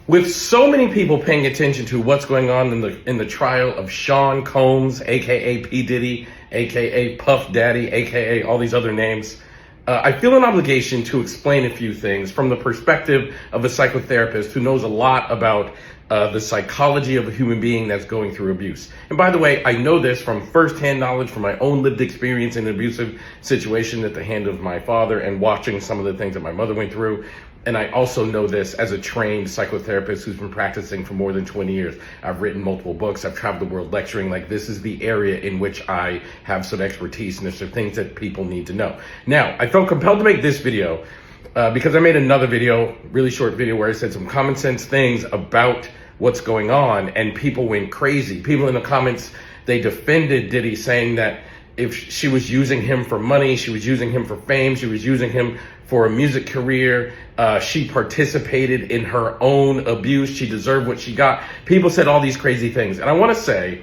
With so many people paying attention to what's going on in the trial of Sean Combs, aka P. Diddy, aka Puff Daddy, aka all these other names, I feel an obligation to explain a few things from the perspective of a psychotherapist who knows a lot about the psychology of a human being that's going through abuse. And by the way, I know this from firsthand knowledge from my own lived experience in an abusive situation at the hand of my father and watching some of the things that my mother went through. And I also know this as a trained psychotherapist who's been practicing for more than 20 years. I've written multiple books. I've traveled the world lecturing. Like, this is the area in which I have some expertise, and there's some things that people need to know. Now, I felt compelled to make this video because I made another video, really short video, where I said some common sense things about what's going on, and people went crazy. People in the comments, they defended Diddy, saying that if she was using him for money, she was using him for fame, she was using him for a music career, she participated in her own abuse, she deserved what she got. People said all these crazy things. And I want to say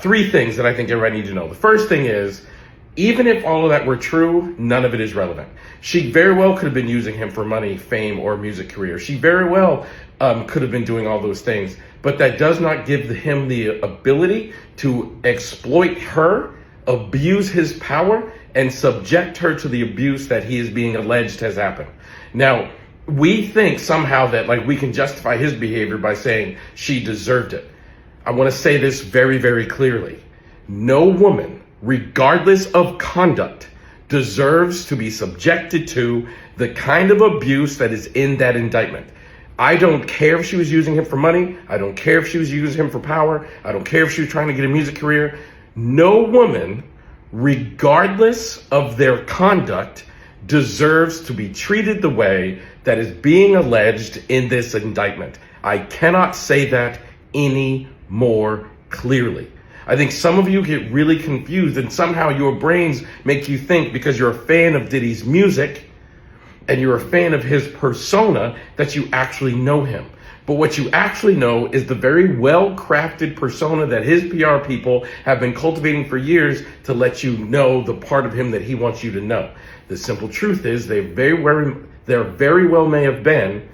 three things that I think everybody needs to know. The first thing is, even if all of that were true, none of it is relevant. She very well could have been using him for money, fame, or a music career. She very well could have been doing all those things. But that does not give him the ability to exploit her, abuse his power, and subject her to the abuse that he is being alleged has happened. Now, we think somehow that we can justify his behavior by saying she deserved it. I want to say this very, very clearly. No woman, regardless of conduct, deserves to be subjected to the kind of abuse that is in that indictment. I don't care if she was using him for money. I don't care if she was using him for power. I don't care if she was trying to get a music career. No woman, regardless of their conduct, deserves to be treated the way that is being alleged in this indictment. I cannot say that any more clearly. I think some of you get really confused, and somehow your brains make you think because you're a fan of Diddy's music and you're a fan of his persona that you actually know him. But what you actually know is the very well-crafted persona that his PR people have been cultivating for years to let you know the part of him that he wants you to know. The simple truth is there very well may have been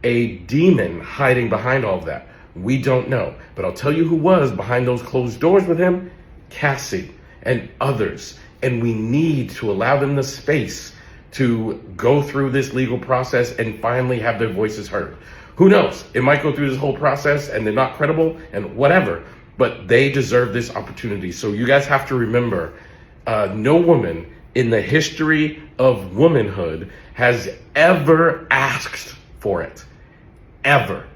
a demon hiding behind all of that. We don't know. But I'll tell you who was behind those closed doors with him: Cassie and others. And we need to allow them the space to go through this legal process and finally have their voices heard. Who knows? It might go through this whole process and they're not credible and whatever, but they deserve this opportunity. So you guys have to remember, no woman in the history of womanhood has ever asked for it. Ever.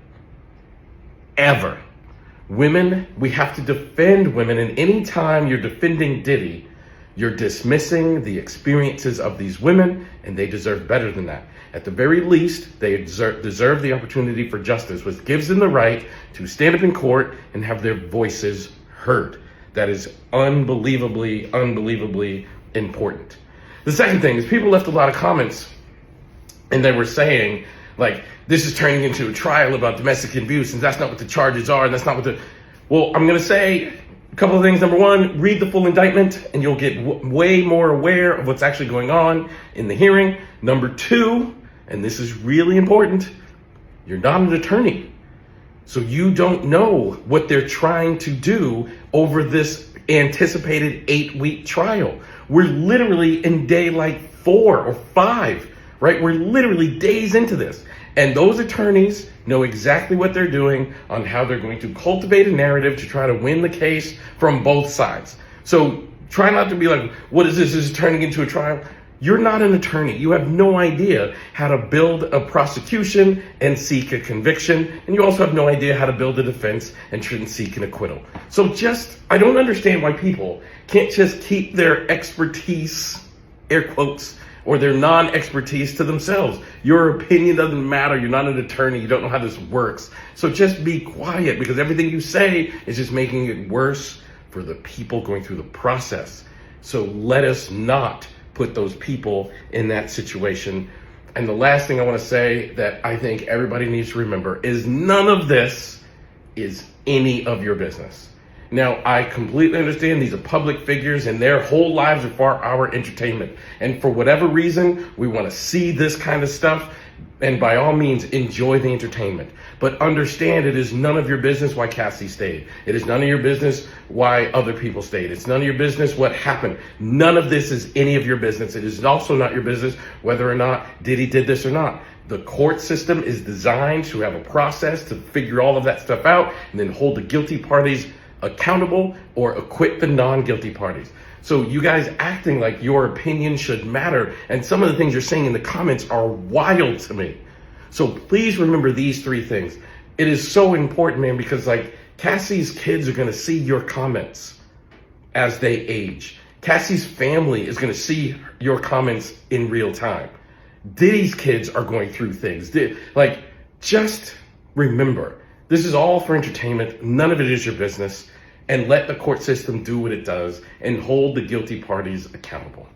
Ever. Women, we have to defend women, and anytime you're defending Diddy, you're dismissing the experiences of these women, and they deserve better than that. At the very least, they deserve the opportunity for justice, which gives them the right to stand up in court and have their voices heard. That is unbelievably, unbelievably important. The second thing is, people left a lot of comments and they were saying, this is turning into a trial about domestic abuse, and that's not what the charges are, and that's not what Well, I'm going to say a couple of things. Number one, read the full indictment and you'll get way more aware of what's actually going on in the hearing. Number two, and this is really important, you're not an attorney. So you don't know what they're trying to do over this anticipated 8-week trial. We're literally in day 4 or 5, right? We're literally days into this. And those attorneys know exactly what they're doing on how they're going to cultivate a narrative to try to win the case from both sides. So try not to be like, what is this? Is it turning into a trial? You're not an attorney. You have no idea how to build a prosecution and seek a conviction. And you also have no idea how to build a defense and shouldn't seek an acquittal. So I don't understand why people can't just keep their expertise, air quotes, or their non-expertise to themselves. Your opinion doesn't matter. You're not an attorney. You don't know how this works. So just be quiet, because everything you say is just making it worse for the people going through the process. So let us not put those people in that situation. And the last thing I want to say that I think everybody needs to remember is none of this is any of your business. Now, I completely understand these are public figures and their whole lives are for our entertainment. And for whatever reason, we want to see this kind of stuff. And by all means, enjoy the entertainment. But understand it is none of your business why Cassie stayed. It is none of your business why other people stayed. It's none of your business what happened. None of this is any of your business. It is also not your business whether or not Diddy did this or not. The court system is designed to have a process to figure all of that stuff out and then hold the guilty parties accountable or acquit the non-guilty parties. So you guys acting like your opinion should matter, and some of the things you're saying in the comments are wild to me. So please remember these three things. It is so important, man, because like Cassie's kids are gonna see your comments as they age. Cassie's family is gonna see your comments in real time. Diddy's kids are going through things. Like, just remember, this is all for entertainment. None of it is your business. And let the court system do what it does and hold the guilty parties accountable.